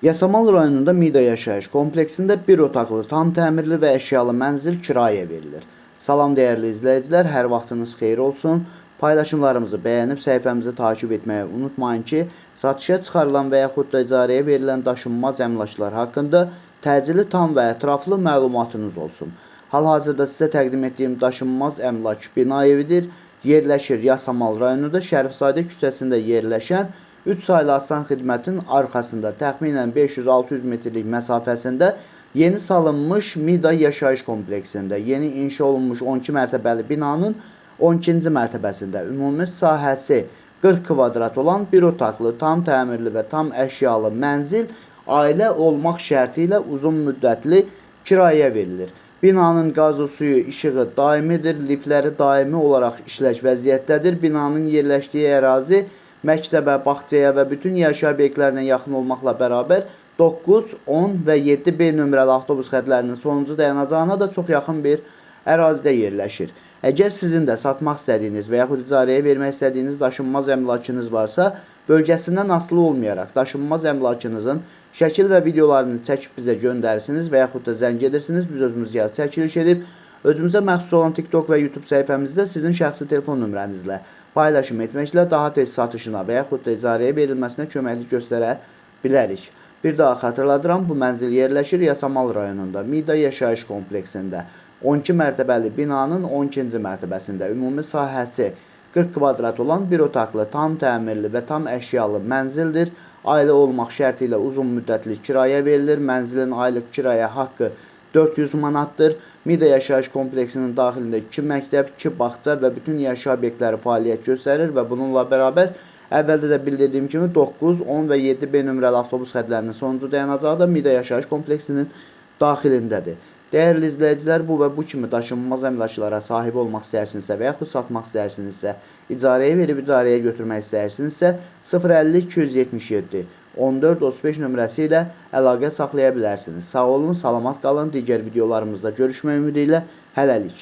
Yasamal rayonunda Mida yaşayış kompleksində bir otaqlı, tam təmirli və əşyalı mənzil kirayə verilir. Salam dəyərli izləyicilər, hər vaxtınız xeyir olsun. Paylaşımlarımızı bəyənib səhifəmizi takib etməyi unutmayın ki, satışa çıxarılan və yaxud da icarəyə verilən daşınmaz əmlaklar haqqında təcili tam və ətraflı məlumatınız olsun. Hal-hazırda sizə təqdim etdiyim daşınmaz əmlak bina evidir. Yerləşir Yasamal rayonunda Şərifzadə küçəsində yerləşən 3 saylı Aslan xidmətin arxasında təxminən 500-600 metrlik məsafəsində yeni salınmış Mida yaşayış kompleksində yeni inşa olunmuş 12 mərtəbəli binanın 12-ci mərtəbəsində ümumi sahəsi 40 kvadrat olan bir otaqlı, tam təmirli və tam əşyalı mənzil ailə olmaq şərti ilə uzun müddətli kirayə verilir. Binanın qazı, suyu, işığı daimidir, liftləri daimi olaraq işlək vəziyyətdədir. Binanın yerləşdiyi ərazi məktəbə, bağçaya və bütün yaşayış obyektlərinə yaxın olmaqla bərabər 9, 10 və 7B nömrəli avtobus xətlərinin sonuncu dayanacağına da çox yaxın bir ərazidə yerləşir. Əgər sizin də satmaq istədiyiniz və yaxud icarəyə vermək istədiyiniz daşınmaz əmlakınız varsa, bölgəsindən asılı olmayaraq daşınmaz əmlakınızın şəkil və videolarını çəkib bizə göndərsiniz və yaxud da zəng edirsiniz. Biz özümüz gəlib çəkiliş edib, özümüzə məxsus olan TikTok və YouTube səhifəmizdə sizin şəxsi telefon nömrənizlə paylaşım etməklə daha tez satışına və yaxud da icarəyə verilməsinə köməklik göstərə bilərik. Bir daha xatırladıram, bu mənzil yerləşir Yasamal rayonunda Mida yaşayış kompleksində. 12 mərtəbəli binanın 12-ci mərtəbəsində ümumi sahəsi 40 kvadrat olan bir otaqlı, tam təmirli və tam əşyalı mənzildir. Ailə olmaq şərti ilə uzun müddətli kirayə verilir. Mənzilin aylıq kirayə haqqı 400 manatdır. Mida yaşayış kompleksinin daxilində 2 məktəb, 2 bağça və bütün yaşayış obyektləri fəaliyyət göstərir və bununla bərabər əvvəldə də bildirdiyim kimi 9, 10 və 7B nömrəli avtobus xətlərinin sonuncu dayanacağı da Mida yaşayış kompleksinin daxilindədir. Dəyərli izləyicilər, bu və bu kimi daşınmaz əmlaklara sahib olmaq istəyirsinizsə və yaxud satmaq istəyirsinizsə, icarəyə verib icarəyə götürmək istəyirsinizsə 050 277 14 35 nömrəsi ilə əlaqə saxlaya bilərsiniz. Sağ olun, salamat qalın. Digər videolarımızda görüşmək ümidi ilə hələlik.